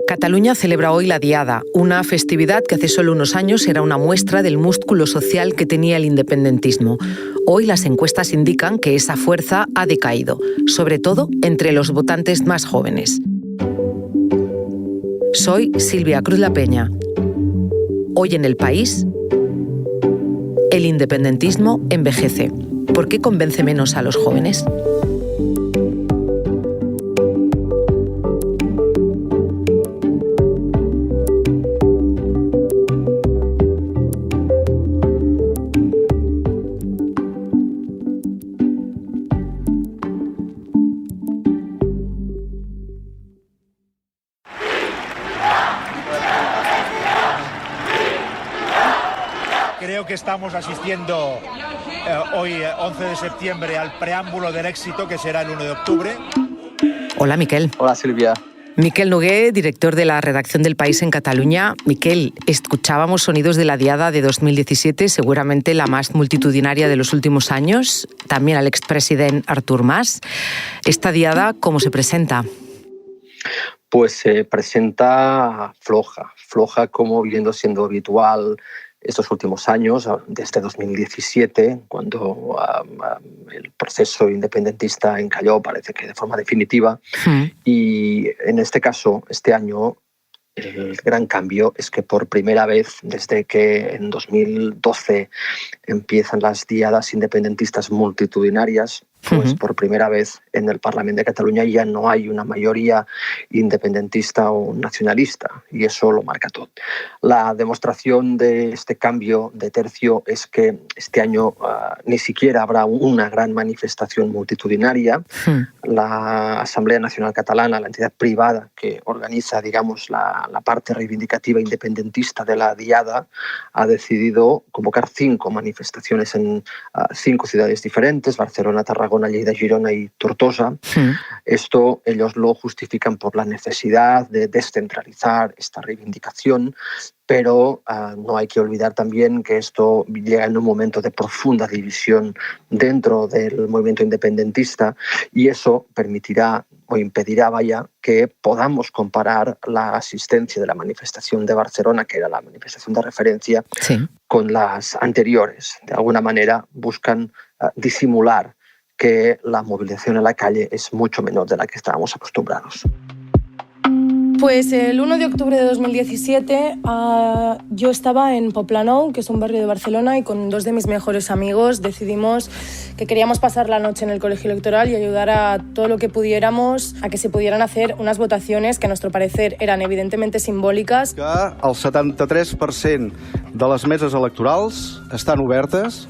Cataluña celebra hoy la Diada, una festividad que hace solo unos años era una muestra del músculo social que tenía el independentismo. Hoy las encuestas indican que esa fuerza ha decaído, sobre todo entre los votantes más jóvenes. Soy Silvia Cruz La Peña. Hoy en El País, el independentismo envejece. ¿Por qué convence menos a los jóvenes? Creo que estamos asistiendo hoy, 11 de septiembre, al preámbulo del éxito que será el 1 de octubre. Hola, Miquel. Hola, Silvia. Miquel Nogué, director de la redacción del País en Cataluña. Miquel, escuchábamos sonidos de la Diada de 2017, seguramente la más multitudinaria de los últimos años. También al expresidente Artur Mas. ¿Esta Diada cómo se presenta? Pues se presenta floja como viendo siendo habitual estos últimos años, desde 2017, cuando el proceso independentista encalló, parece que de forma definitiva. Y en este caso, este año, el gran cambio es que por primera vez, desde que en 2012 empiezan las diadas independentistas multitudinarias, pues por primera vez en el Parlamento de Cataluña ya no hay una mayoría independentista o nacionalista, y eso lo marca todo. La demostración de este cambio de tercio es que este año ni siquiera habrá una gran manifestación multitudinaria. La Asamblea Nacional Catalana, la entidad privada que organiza, digamos, la parte reivindicativa independentista de la Diada, ha decidido convocar 5 manifestaciones en 5 ciudades diferentes: Barcelona, Tarragona, Lleida, Girona y Tortosa. Esto ellos lo justifican por la necesidad de descentralizar esta reivindicación, pero no hay que olvidar también que esto llega en un momento de profunda división dentro del movimiento independentista, y eso permitirá o impedirá, que podamos comparar la asistencia de la manifestación de Barcelona, que era la manifestación de referencia, con las anteriores. De alguna manera buscan disimular que la movilización en la calle es mucho menor de la que estábamos acostumbrados. Pues el 1 de octubre de 2017 yo estaba en Poblenou, que es un barrio de Barcelona, y con 2 de mis mejores amigos decidimos que queríamos pasar la noche en el colegio electoral y ayudar a todo lo que pudiéramos a que se pudieran hacer unas votaciones que a nuestro parecer eran evidentemente simbólicas. Que el 73% de les meses electorals estan obertes.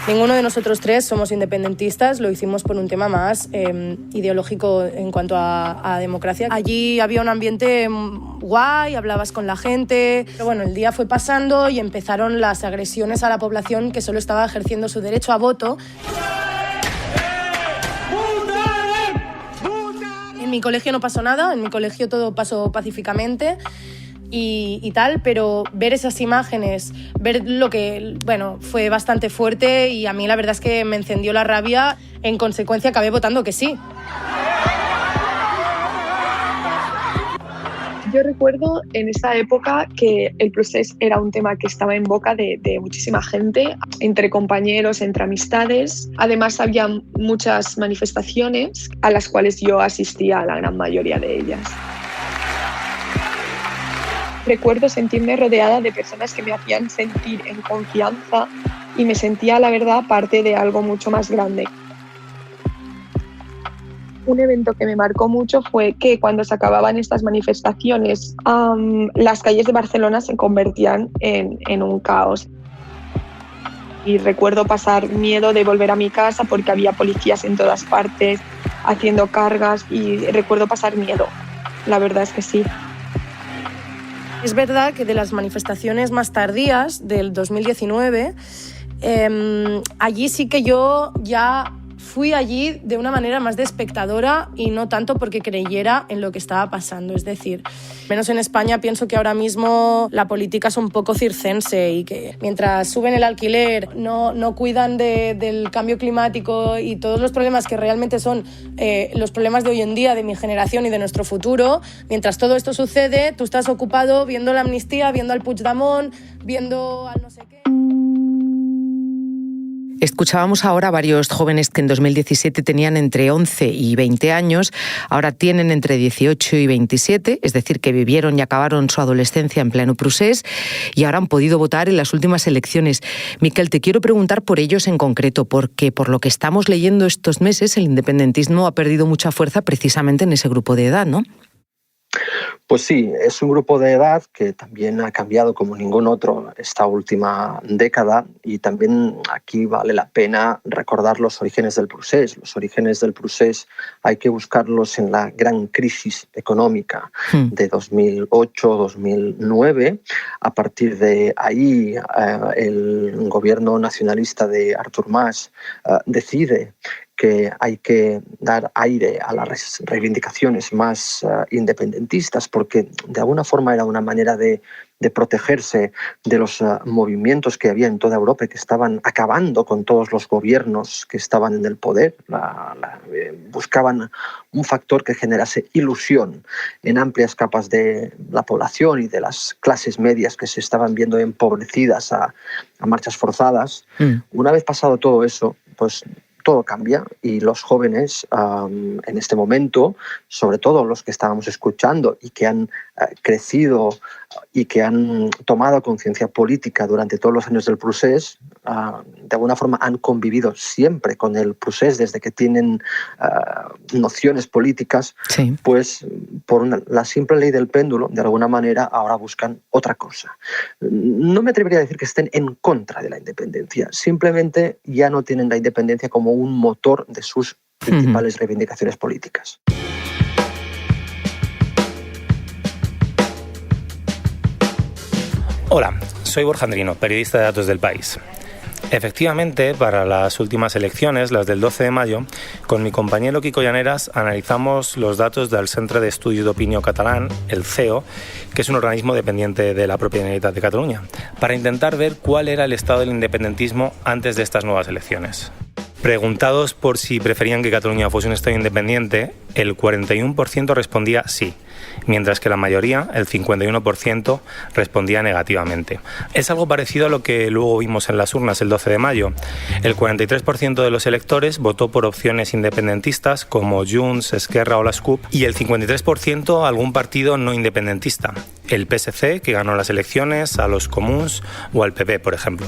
Ninguno de nosotros 3 somos independentistas, lo hicimos por un tema más ideológico en cuanto a democracia. Allí había un ambiente guay, hablabas con la gente, pero bueno, el día fue pasando y empezaron las agresiones a la población que solo estaba ejerciendo su derecho a voto. En mi colegio no pasó nada, en mi colegio todo pasó pacíficamente. Y tal, pero ver esas imágenes, ver lo que, bueno, fue bastante fuerte, y a mí la verdad es que me encendió la rabia. En consecuencia acabé votando que sí. Yo recuerdo en esa época que el procés era un tema que estaba en boca de muchísima gente, entre compañeros, entre amistades. Además había muchas manifestaciones a las cuales yo asistía a la gran mayoría de ellas. Recuerdo sentirme rodeada de personas que me hacían sentir en confianza y me sentía, la verdad, parte de algo mucho más grande. Un evento que me marcó mucho fue que cuando se acababan estas manifestaciones, las calles de Barcelona se convertían en un caos. Y recuerdo pasar miedo de volver a mi casa porque había policías en todas partes haciendo cargas, y recuerdo pasar miedo. La verdad es que sí. Es verdad que de las manifestaciones más tardías del 2019, allí sí que yo ya fui allí de una manera más de espectadora y no tanto porque creyera en lo que estaba pasando. Es decir, menos en España pienso que ahora mismo la política es un poco circense y que mientras suben el alquiler, no cuidan del cambio climático y todos los problemas que realmente son los problemas de hoy en día, de mi generación y de nuestro futuro, mientras todo esto sucede, tú estás ocupado viendo la amnistía, viendo al Puigdemont, viendo al no sé qué. Escuchábamos ahora a varios jóvenes que en 2017 tenían entre 11 y 20 años, ahora tienen entre 18 y 27, es decir, que vivieron y acabaron su adolescencia en pleno procés y ahora han podido votar en las últimas elecciones. Miquel, te quiero preguntar por ellos en concreto, porque por lo que estamos leyendo estos meses, el independentismo ha perdido mucha fuerza precisamente en ese grupo de edad, ¿no? Pues sí, es un grupo de edad que también ha cambiado como ningún otro esta última década y también aquí vale la pena recordar los orígenes del procés. Los orígenes del procés hay que buscarlos en la gran crisis económica de 2008-2009. A partir de ahí, el gobierno nacionalista de Artur Mas decide que hay que dar aire a las reivindicaciones más independentistas, porque de alguna forma era una manera de protegerse de los movimientos que había en toda Europa y que estaban acabando con todos los gobiernos que estaban en el poder. Buscaban un factor que generase ilusión en amplias capas de la población y de las clases medias que se estaban viendo empobrecidas a marchas forzadas. Una vez pasado todo eso, pues todo cambia y los jóvenes en este momento, sobre todo los que estábamos escuchando y que han crecido y que han tomado conciencia política durante todos los años del procés, de alguna forma han convivido siempre con el procés desde que tienen nociones políticas, sí. Pues por la simple ley del péndulo, de alguna manera ahora buscan otra cosa. No me atrevería a decir que estén en contra de la independencia, simplemente ya no tienen la independencia como un motor de sus principales reivindicaciones políticas. Hola, soy Borja Andrino, periodista de Datos del País. Efectivamente, para las últimas elecciones, las del 12 de mayo, con mi compañero Quico Llaneras analizamos los datos del Centre d'Estudis d'Opinió Catalán, el CEO, que es un organismo dependiente de la propia Generalitat de Cataluña, para intentar ver cuál era el estado del independentismo antes de estas nuevas elecciones. Preguntados por si preferían que Cataluña fuese un estado independiente, el 41% respondía sí, mientras que la mayoría, el 51%, respondía negativamente. Es algo parecido a lo que luego vimos en las urnas el 12 de mayo. El 43% de los electores votó por opciones independentistas como Junts, Esquerra o las CUP y el 53% algún partido no independentista, el PSC, que ganó las elecciones, a los Comuns o al PP, por ejemplo.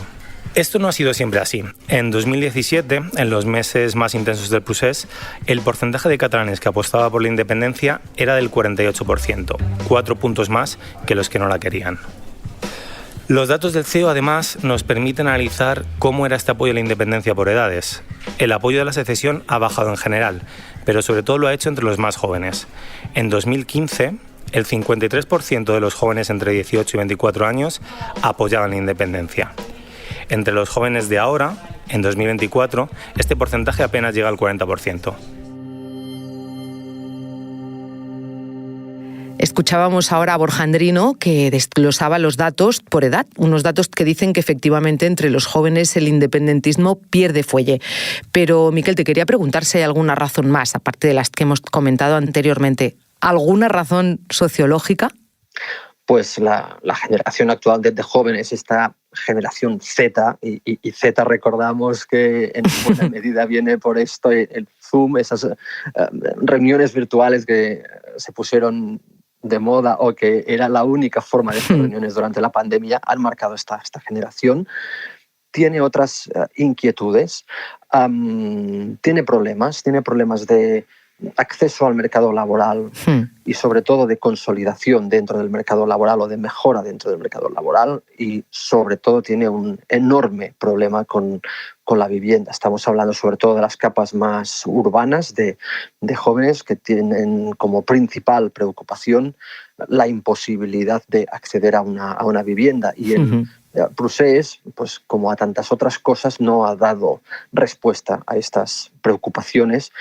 Esto no ha sido siempre así. En 2017, en los meses más intensos del procés, el porcentaje de catalanes que apostaba por la independencia era del 48%, 4 puntos más que los que no la querían. Los datos del CEO, además, nos permiten analizar cómo era este apoyo a la independencia por edades. El apoyo de la secesión ha bajado en general, pero sobre todo lo ha hecho entre los más jóvenes. En 2015, el 53% de los jóvenes entre 18 y 24 años apoyaban la independencia. Entre los jóvenes de ahora, en 2024, este porcentaje apenas llega al 40%. Escuchábamos ahora a Borja Andrino, que desglosaba los datos por edad, unos datos que dicen que efectivamente entre los jóvenes el independentismo pierde fuelle. Pero, Miquel, te quería preguntar si hay alguna razón más, aparte de las que hemos comentado anteriormente. ¿Alguna razón sociológica? Pues la generación actual de jóvenes, esta generación Z, y Z recordamos que en buena medida viene por esto, el Zoom, esas reuniones virtuales que se pusieron de moda o que era la única forma de hacer reuniones durante la pandemia, han marcado esta generación. Tiene otras inquietudes, tiene problemas de acceso al mercado laboral y sobre todo de consolidación dentro del mercado laboral o de mejora dentro del mercado laboral, y sobre todo tiene un enorme problema con la vivienda. Estamos hablando sobre todo de las capas más urbanas de jóvenes que tienen como principal preocupación la imposibilidad de acceder a una vivienda, y Procés, pues como a tantas otras cosas, no ha dado respuesta a estas preocupaciones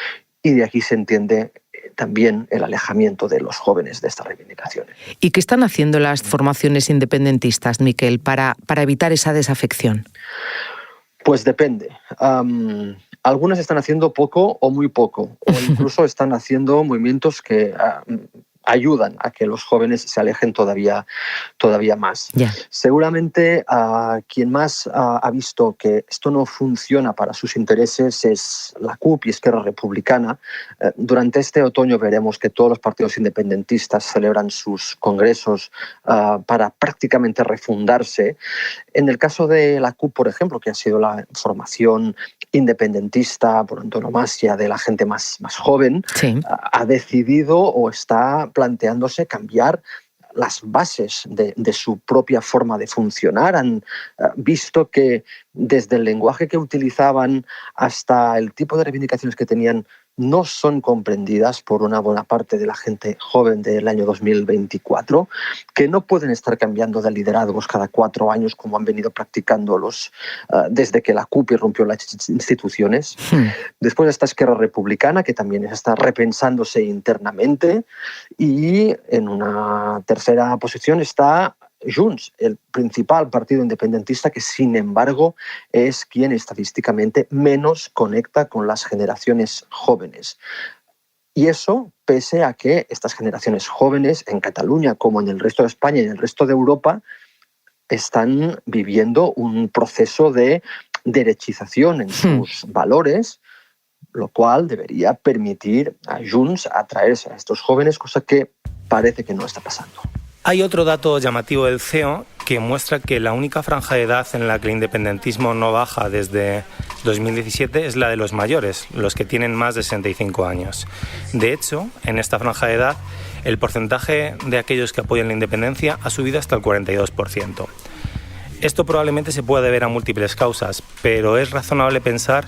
y de aquí se entiende también el alejamiento de los jóvenes de estas reivindicaciones. ¿Y qué están haciendo las formaciones independentistas, Miquel, para evitar esa desafección? Pues depende. Algunas están haciendo poco o muy poco, o incluso están haciendo movimientos que ayudan a que los jóvenes se alejen todavía más. Yeah. Seguramente quien más ha visto que esto no funciona para sus intereses es la CUP y Esquerra Republicana. Durante este otoño veremos que todos los partidos independentistas celebran sus congresos para prácticamente refundarse. En el caso de la CUP, por ejemplo, que ha sido la formación independentista por antonomasia de la gente más joven, sí, ha decidido o está planteándose cambiar las bases de su propia forma de funcionar. Han visto que desde el lenguaje que utilizaban hasta el tipo de reivindicaciones que tenían no son comprendidas por una buena parte de la gente joven del año 2024, que no pueden estar cambiando de liderazgos cada 4 años como han venido practicando desde que la CUP irrumpió las instituciones. Después está Esquerra Republicana, que también está repensándose internamente, y en una tercera posición está Junts, el principal partido independentista que, sin embargo, es quien estadísticamente menos conecta con las generaciones jóvenes. Y eso pese a que estas generaciones jóvenes en Cataluña, como en el resto de España y en el resto de Europa, están viviendo un proceso de derechización en sus valores, lo cual debería permitir a Junts atraerse a estos jóvenes, cosa que parece que no está pasando. Hay otro dato llamativo del CEO que muestra que la única franja de edad en la que el independentismo no baja desde 2017 es la de los mayores, los que tienen más de 65 años. De hecho, en esta franja de edad, el porcentaje de aquellos que apoyan la independencia ha subido hasta el 42%. Esto probablemente se pueda deber a múltiples causas, pero es razonable pensar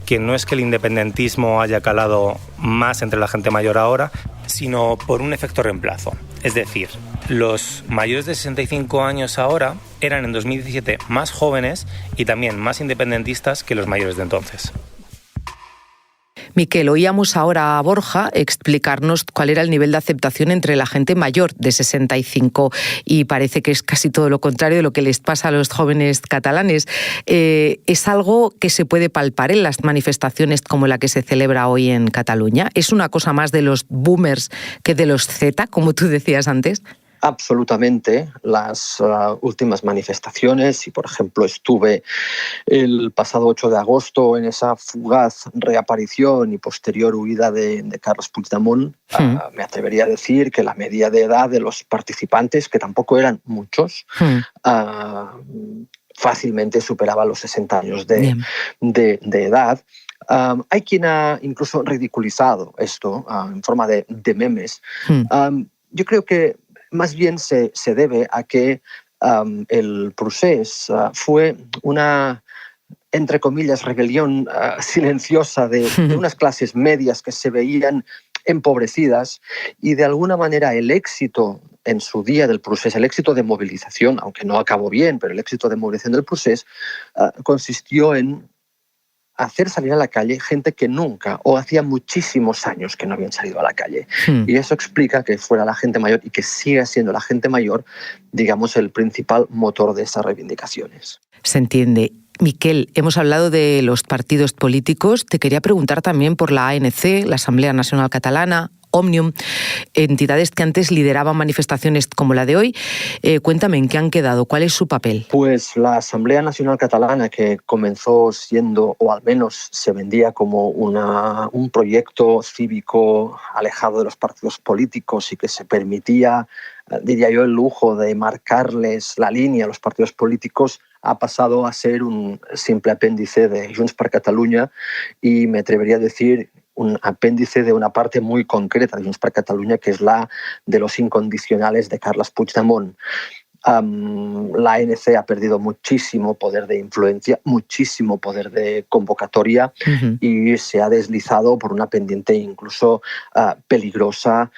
que no es que el independentismo haya calado más entre la gente mayor ahora, sino por un efecto reemplazo. Es decir, los mayores de 65 años ahora eran en 2017 más jóvenes y también más independentistas que los mayores de entonces. Miquel, oíamos ahora a Borja explicarnos cuál era el nivel de aceptación entre la gente mayor de 65 y parece que es casi todo lo contrario de lo que les pasa a los jóvenes catalanes. ¿Es algo que se puede palpar en las manifestaciones como la que se celebra hoy en Cataluña? ¿Es una cosa más de los boomers que de los Z, como tú decías antes? Absolutamente. Las últimas manifestaciones, y por ejemplo estuve el pasado 8 de agosto en esa fugaz reaparición y posterior huida de Carles Puigdemont, me atrevería a decir que la media de edad de los participantes, que tampoco eran muchos, fácilmente superaba los 60 años de edad. Hay quien ha incluso ridiculizado esto en forma de memes. Yo creo que más bien se debe a que el procés fue una, entre comillas, rebelión silenciosa de unas clases medias que se veían empobrecidas, y de alguna manera el éxito en su día del procés, el éxito de movilización, aunque no acabó bien, pero el éxito de movilización del procés consistió en hacer salir a la calle gente que nunca o hacía muchísimos años que no habían salido a la calle. Y eso explica que fuera la gente mayor y que siga siendo la gente mayor, digamos, el principal motor de esas reivindicaciones. Se entiende. Miquel, hemos hablado de los partidos políticos. Te quería preguntar también por la ANC, la Asamblea Nacional Catalana, Òmnium, entidades que antes lideraban manifestaciones como la de hoy. Cuéntame, ¿en qué han quedado? ¿Cuál es su papel? Pues la Asamblea Nacional Catalana, que comenzó siendo, o al menos se vendía como un proyecto cívico alejado de los partidos políticos y que se permitía, diría yo, el lujo de marcarles la línea a los partidos políticos, ha pasado a ser un simple apéndice de Junts per Catalunya y me atrevería a decir un apéndice de una parte muy concreta de Junts per Catalunya, que es la de los incondicionales de Carles Puigdemont. La ANC ha perdido muchísimo poder de influencia, muchísimo poder de convocatoria y se ha deslizado por una pendiente incluso peligrosa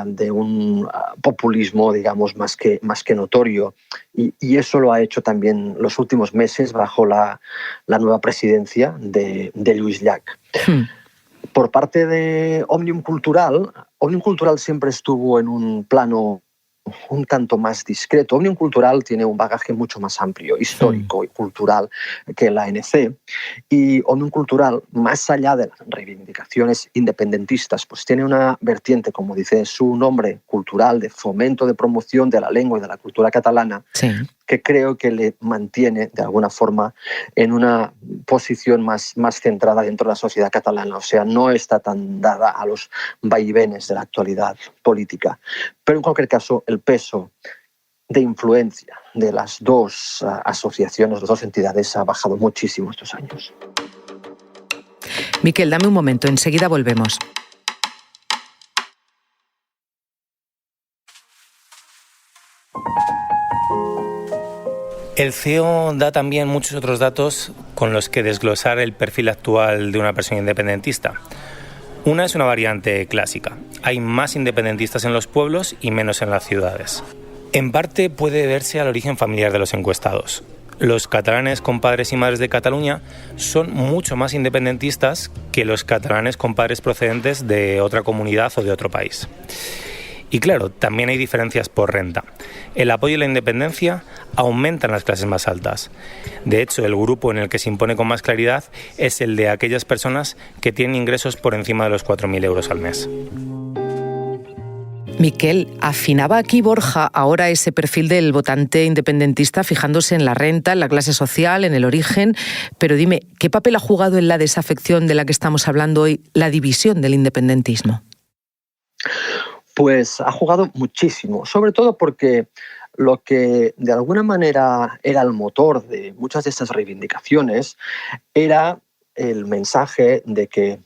de un populismo, digamos, más que notorio. Y eso lo ha hecho también los últimos meses bajo la nueva presidencia de Lluís Llach. Por parte de Òmnium Cultural siempre estuvo en un plano un tanto más discreto. Òmnium Cultural tiene un bagaje mucho más amplio, histórico y cultural que la ANC. Y Òmnium Cultural, más allá de las reivindicaciones independentistas, pues tiene una vertiente, como dice su nombre, cultural, de fomento, de promoción de la lengua y de la cultura catalana, que creo que le mantiene de alguna forma en una posición más centrada dentro de la sociedad catalana. O sea, no está tan dada a los vaivenes de la actualidad política. Pero en cualquier caso, el peso de influencia de las dos asociaciones, las dos entidades, ha bajado muchísimo estos años. Miquel, dame un momento, enseguida volvemos. El CEO da también muchos otros datos con los que desglosar el perfil actual de una persona independentista. Una es una variante clásica. Hay más independentistas en los pueblos y menos en las ciudades. En parte puede deberse al origen familiar de los encuestados. Los catalanes con padres y madres de Cataluña son mucho más independentistas que los catalanes con padres procedentes de otra comunidad o de otro país. Y claro, también hay diferencias por renta. El apoyo a la independencia aumenta en las clases más altas. De hecho, el grupo en el que se impone con más claridad es el de aquellas personas que tienen ingresos por encima de los 4.000 euros al mes. Miquel, afinaba aquí Borja ahora ese perfil del votante independentista fijándose en la renta, en la clase social, en el origen, pero dime, ¿qué papel ha jugado en la desafección de la que estamos hablando hoy la división del independentismo? Pues ha jugado muchísimo, sobre todo porque lo que de alguna manera era el motor de muchas de estas reivindicaciones era el mensaje de que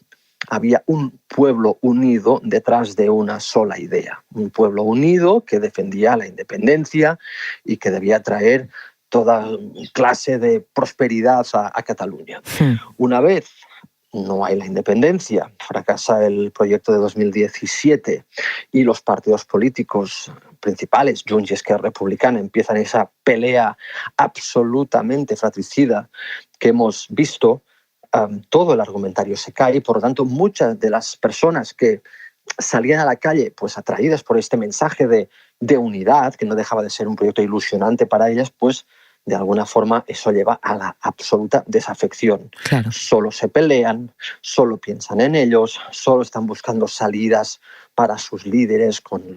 había un pueblo unido detrás de una sola idea, un pueblo unido que defendía la independencia y que debía traer toda clase de prosperidad a Cataluña. Una vez no hay la independencia, fracasa el proyecto de 2017 y los partidos políticos principales, Junts y Esquerra Republicana, empiezan esa pelea absolutamente fratricida que hemos visto, todo el argumentario se cae y, por lo tanto, muchas de las personas que salían a la calle pues atraídas por este mensaje de unidad, que no dejaba de ser un proyecto ilusionante para ellas, pues de alguna forma eso lleva a la absoluta desafección. Claro. Solo se pelean, solo piensan en ellos, solo están buscando salidas para sus líderes con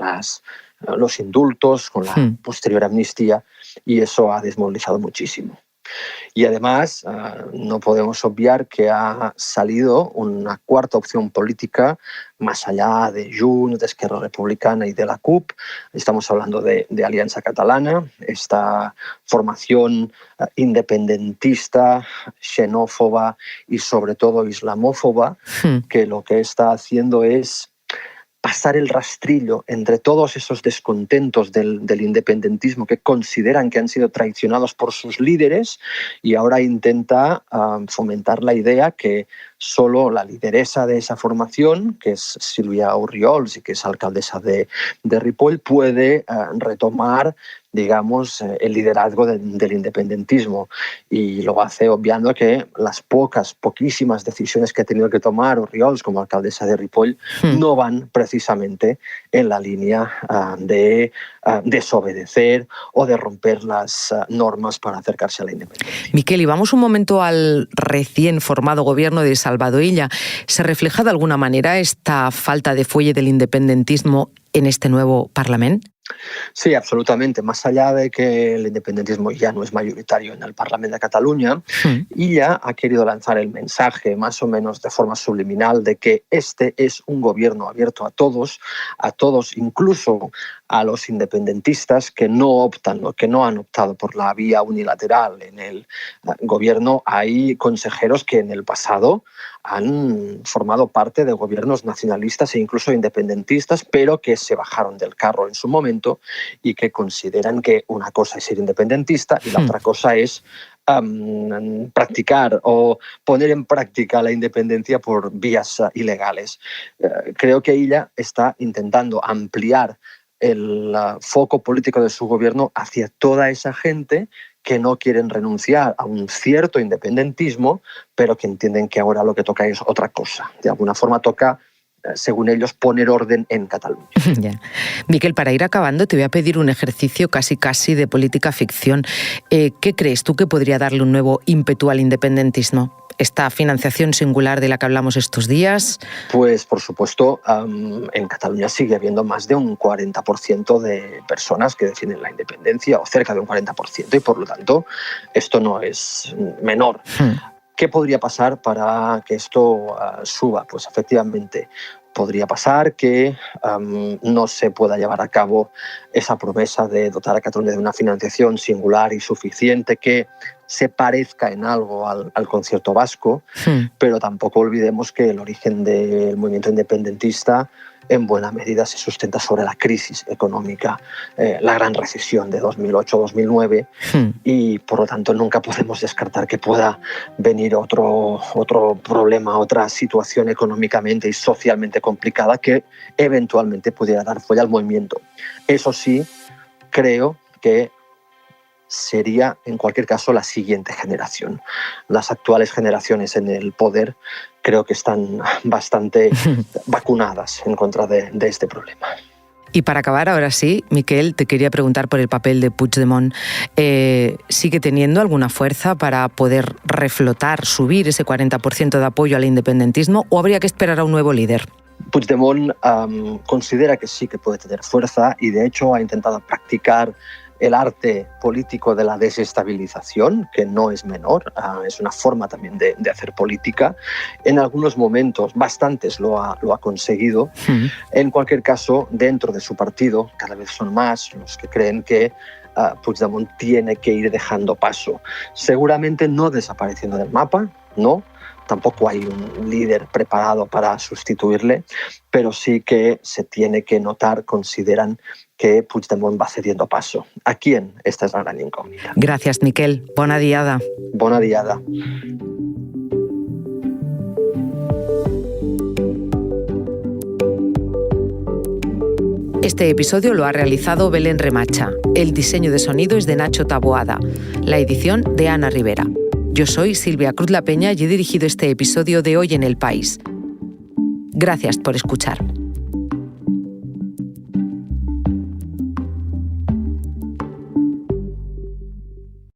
los indultos, con la posterior amnistía, y eso ha desmovilizado muchísimo. Y además no podemos obviar que ha salido una cuarta opción política más allá de Junts, de Esquerra Republicana y de la CUP. Estamos hablando de Alianza Catalana, esta formación independentista, xenófoba y sobre todo islamófoba, que lo que está haciendo es pasar el rastrillo entre todos esos descontentos del independentismo que consideran que han sido traicionados por sus líderes, y ahora intenta fomentar la idea que solo la lideresa de esa formación, que es Sílvia Orriols y que es alcaldesa de Ripoll, puede retomar, digamos, el liderazgo del independentismo, y lo hace obviando que las poquísimas decisiones que ha tenido que tomar Orriols como alcaldesa de Ripoll no van precisamente en la línea de desobedecer o de romper las normas para acercarse a la independencia. Miquel, y vamos un momento al recién formado gobierno de Salvador Illa. ¿Se refleja de alguna manera esta falta de fuelle del independentismo en este nuevo Parlamento? Sí, absolutamente. Más allá de que el independentismo ya no es mayoritario en el Parlamento de Cataluña, Illa ha querido lanzar el mensaje, más o menos de forma subliminal, de que este es un gobierno abierto a todos, incluso a los independentistas que no optan o que no han optado por la vía unilateral en el gobierno. Hay consejeros que en el pasado han formado parte de gobiernos nacionalistas e incluso independentistas, pero que se bajaron del carro en su momento y que consideran que una cosa es ser independentista y la otra cosa es practicar o poner en práctica la independencia por vías ilegales. Creo que ella está intentando ampliar el foco político de su gobierno hacia toda esa gente que no quieren renunciar a un cierto independentismo, pero que entienden que ahora lo que toca es otra cosa. De alguna forma toca, según ellos, poner orden en Cataluña. Ya. Miquel, para ir acabando, te voy a pedir un ejercicio casi de política ficción. ¿Qué crees tú que podría darle un nuevo ímpetu al independentismo? ¿Esta financiación singular de la que hablamos estos días? Pues, por supuesto, en Cataluña sigue habiendo más de un 40% de personas que defienden la independencia, o cerca de un 40%, y por lo tanto esto no es menor. ¿Qué podría pasar para que esto suba? Pues efectivamente podría pasar que no se pueda llevar a cabo esa promesa de dotar a Cataluña de una financiación singular y suficiente que se parezca en algo al concierto vasco, pero tampoco olvidemos que el origen del movimiento independentista en buena medida se sustenta sobre la crisis económica, la gran recesión de 2008-2009, y por lo tanto nunca podemos descartar que pueda venir otro problema, otra situación económicamente y socialmente complicada que eventualmente pudiera dar fuelle al movimiento. Eso sí, creo que sería, en cualquier caso, la siguiente generación. Las actuales generaciones en el poder creo que están bastante vacunadas en contra de este problema. Y para acabar, ahora sí, Miquel, te quería preguntar por el papel de Puigdemont. ¿Sigue teniendo alguna fuerza para poder reflotar, subir ese 40% de apoyo al independentismo, o habría que esperar a un nuevo líder? Puigdemont considera que sí que puede tener fuerza y de hecho ha intentado practicar el arte político de la desestabilización, que no es menor, es una forma también de hacer política. En algunos momentos, bastantes lo ha conseguido. En cualquier caso, dentro de su partido, cada vez son más los que creen que Puigdemont tiene que ir dejando paso. Seguramente no desapareciendo del mapa, no. Tampoco hay un líder preparado para sustituirle, pero sí que se tiene que notar, consideran que Puigdemont va cediendo paso. ¿A quién? Esta es la gran incógnita. Gracias, Miquel. Bona diada. Bona diada. Este episodio lo ha realizado Belén Remacha. El diseño de sonido es de Nacho Taboada. La edición de Ana Rivera. Yo soy Silvia Cruz La Peña y he dirigido este episodio de Hoy en el País. Gracias por escuchar.